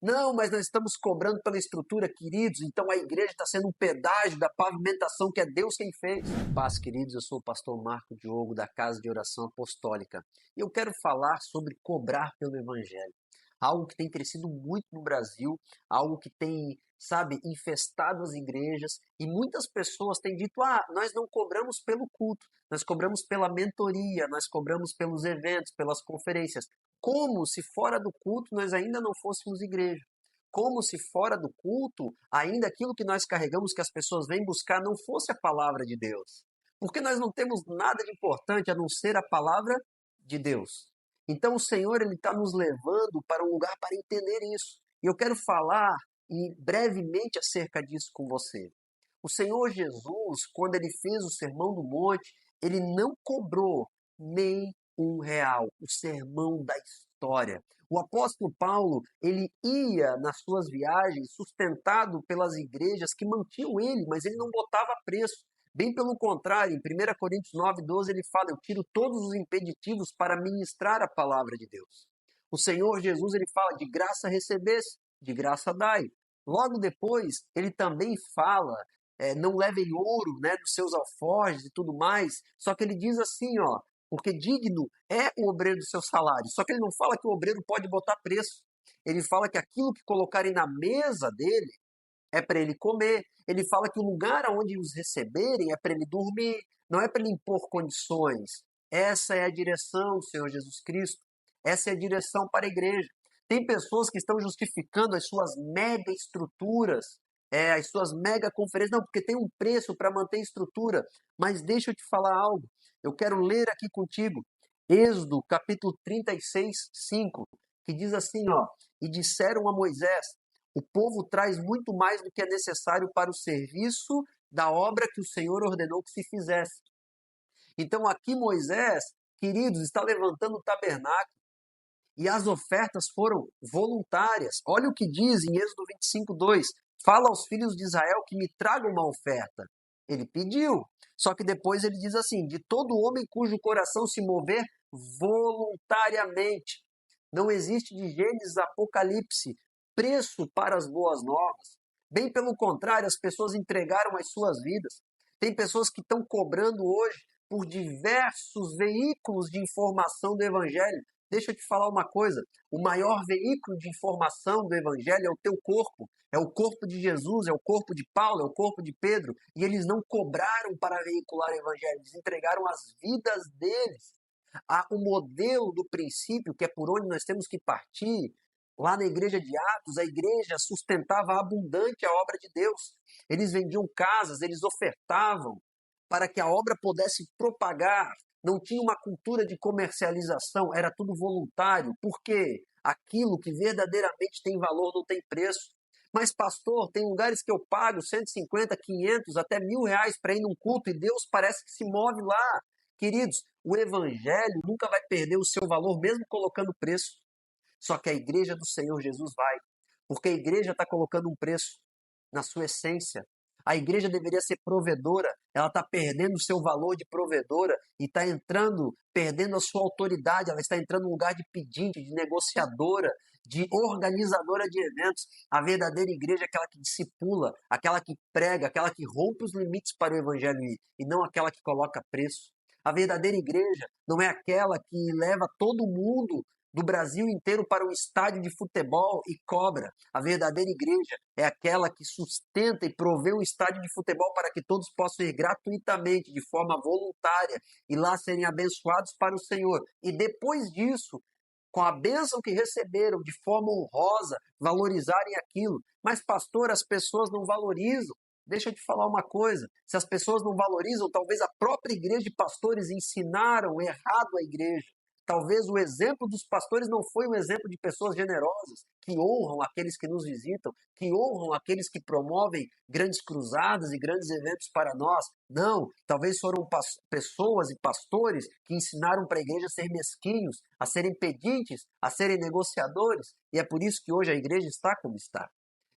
Não, mas nós estamos cobrando pela estrutura, queridos, então a igreja está sendo um pedágio da pavimentação que é Deus quem fez. Paz, queridos, eu sou o pastor Marco Diogo, da Casa de Oração Apostólica, e eu quero falar sobre cobrar pelo Evangelho. Algo que tem crescido muito no Brasil, algo que tem, sabe, infestado as igrejas, e muitas pessoas têm dito, nós não cobramos pelo culto, nós cobramos pela mentoria, nós cobramos pelos eventos, pelas conferências. Como se fora do culto nós ainda não fôssemos igreja. Como se fora do culto, ainda aquilo que nós carregamos, que as pessoas vêm buscar, não fosse a palavra de Deus. Porque nós não temos nada de importante a não ser a palavra de Deus. Então o Senhor ele está nos levando para um lugar para entender isso. E eu quero falar brevemente acerca disso com você. O Senhor Jesus, quando ele fez o Sermão do Monte, ele não cobrou nem R$ 1, o sermão da história. O apóstolo Paulo, ele ia nas suas viagens sustentado pelas igrejas que mantinham ele, mas ele não botava preço. Bem pelo contrário, em 1 Coríntios 9:12 ele fala, eu tiro todos os impeditivos para ministrar a palavra de Deus. O Senhor Jesus, ele fala, de graça recebesse, de graça dai. Logo depois, ele também fala, não levem ouro, né, dos seus alforjes e tudo mais, só que ele diz assim, porque digno é o obreiro do seu salário. Só que ele não fala que o obreiro pode botar preço. Ele fala que aquilo que colocarem na mesa dele é para ele comer. Ele fala que o lugar onde os receberem é para ele dormir, não é para ele impor condições. Essa é a direção do Senhor Jesus Cristo. Essa é a direção para a igreja. Tem pessoas que estão justificando as suas mega estruturas, as suas mega conferências, não, porque tem um preço para manter a estrutura. Mas deixa eu te falar algo. Eu quero ler aqui contigo Êxodo, capítulo 36, 5, que diz assim, e disseram a Moisés, o povo traz muito mais do que é necessário para o serviço da obra que o Senhor ordenou que se fizesse. Então aqui Moisés, queridos, está levantando o tabernáculo e as ofertas foram voluntárias. Olha o que diz em Êxodo 25:2. Fala aos filhos de Israel que me tragam uma oferta. Ele pediu. Só que depois ele diz assim, de todo homem cujo coração se mover voluntariamente. Não existe de Gênesis a Apocalipse preço para as boas novas. Bem pelo contrário, as pessoas entregaram as suas vidas. Tem pessoas que estão cobrando hoje por diversos veículos de informação do Evangelho. Deixa eu te falar uma coisa, o maior veículo de informação do Evangelho é o teu corpo, é o corpo de Jesus, é o corpo de Paulo, é o corpo de Pedro, e eles não cobraram para veicular o Evangelho, eles entregaram as vidas deles. Há um modelo do princípio, que é por onde nós temos que partir, lá na igreja de Atos, a igreja sustentava abundante a obra de Deus. Eles vendiam casas, eles ofertavam para que a obra pudesse propagar. Não tinha uma cultura de comercialização, era tudo voluntário. Por quê? Aquilo que verdadeiramente tem valor não tem preço. Mas, pastor, tem lugares que eu pago 150, 500, até R$ 1.000 para ir num culto e Deus parece que se move lá. Queridos, o evangelho nunca vai perder o seu valor, mesmo colocando preço. Só que a igreja do Senhor Jesus vai, porque a igreja está colocando um preço na sua essência. A igreja deveria ser provedora, ela está perdendo o seu valor de provedora e está entrando, perdendo a sua autoridade, ela está entrando no lugar de pedinte, de negociadora, de organizadora de eventos. A verdadeira igreja é aquela que discipula, aquela que prega, aquela que rompe os limites para o evangelho e não aquela que coloca preço. A verdadeira igreja não é aquela que leva todo mundo do Brasil inteiro para um estádio de futebol e cobra. A verdadeira igreja é aquela que sustenta e provê um estádio de futebol para que todos possam ir gratuitamente, de forma voluntária, e lá serem abençoados para o Senhor. E depois disso, com a bênção que receberam, de forma honrosa, valorizarem aquilo. Mas, pastor, as pessoas não valorizam. Deixa eu te falar uma coisa, se as pessoas não valorizam, talvez a própria igreja de pastores ensinaram errado a igreja. Talvez o exemplo dos pastores não foi um exemplo de pessoas generosas, que honram aqueles que nos visitam, que honram aqueles que promovem grandes cruzadas e grandes eventos para nós. Não, talvez foram pessoas e pastores que ensinaram para a igreja a ser mesquinhos, a serem pedintes, a serem negociadores. E é por isso que hoje a igreja está como está.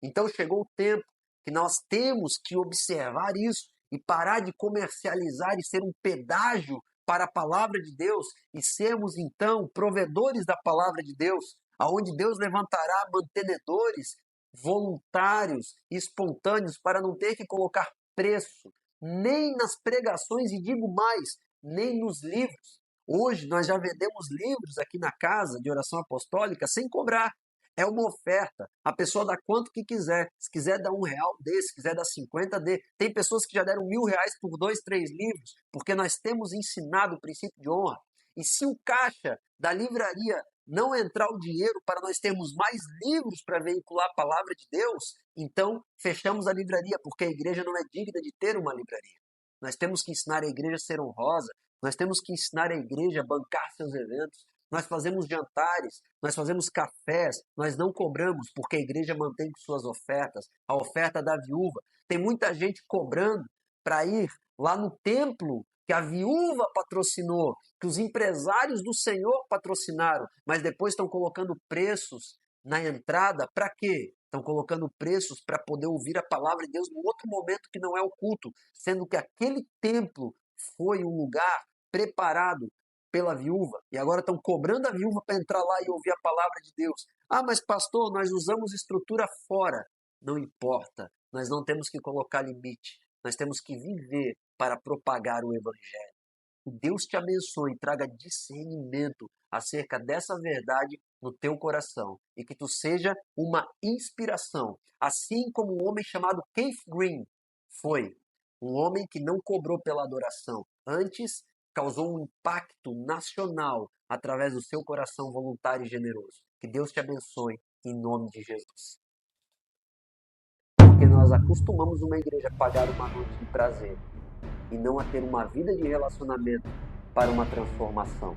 Então chegou o tempo que nós temos que observar isso e parar de comercializar e ser um pedágio para a palavra de Deus e sermos, então, provedores da palavra de Deus. aonde Deus levantará mantenedores voluntários e espontâneos para não ter que colocar preço, nem nas pregações, e digo mais, nem nos livros. Hoje nós já vendemos livros aqui na casa de oração apostólica sem cobrar. É uma oferta. A pessoa dá quanto que quiser. Se quiser dar R$ 1, dê. Se quiser dar 50, dê. Tem pessoas que já deram R$ 1.000 por 2, 3 livros, porque nós temos ensinado o princípio de honra. E se o caixa da livraria não entrar o dinheiro para nós termos mais livros para veicular a palavra de Deus, então fechamos a livraria, porque a igreja não é digna de ter uma livraria. Nós temos que ensinar a igreja a ser honrosa, nós temos que ensinar a igreja a bancar seus eventos, nós fazemos jantares, nós fazemos cafés, nós não cobramos, porque a igreja mantém suas ofertas, a oferta da viúva. Tem muita gente cobrando para ir lá no templo que a viúva patrocinou, que os empresários do Senhor patrocinaram, mas depois estão colocando preços na entrada. Para quê? Estão colocando preços para poder ouvir a palavra de Deus no outro momento que não é o culto, sendo que aquele templo foi um lugar preparado pela viúva, e agora estão cobrando a viúva para entrar lá e ouvir a palavra de Deus. Ah, mas pastor, nós usamos estrutura fora. Não importa, nós não temos que colocar limite, nós temos que viver para propagar o evangelho. Que Deus te abençoe e traga discernimento acerca dessa verdade no teu coração, e que tu seja uma inspiração, assim como um homem chamado Keith Green foi, um homem que não cobrou pela adoração, antes causou um impacto nacional através do seu coração voluntário e generoso. Que Deus te abençoe em nome de Jesus. Porque nós acostumamos uma igreja a pagar uma noite de prazer e não a ter uma vida de relacionamento para uma transformação.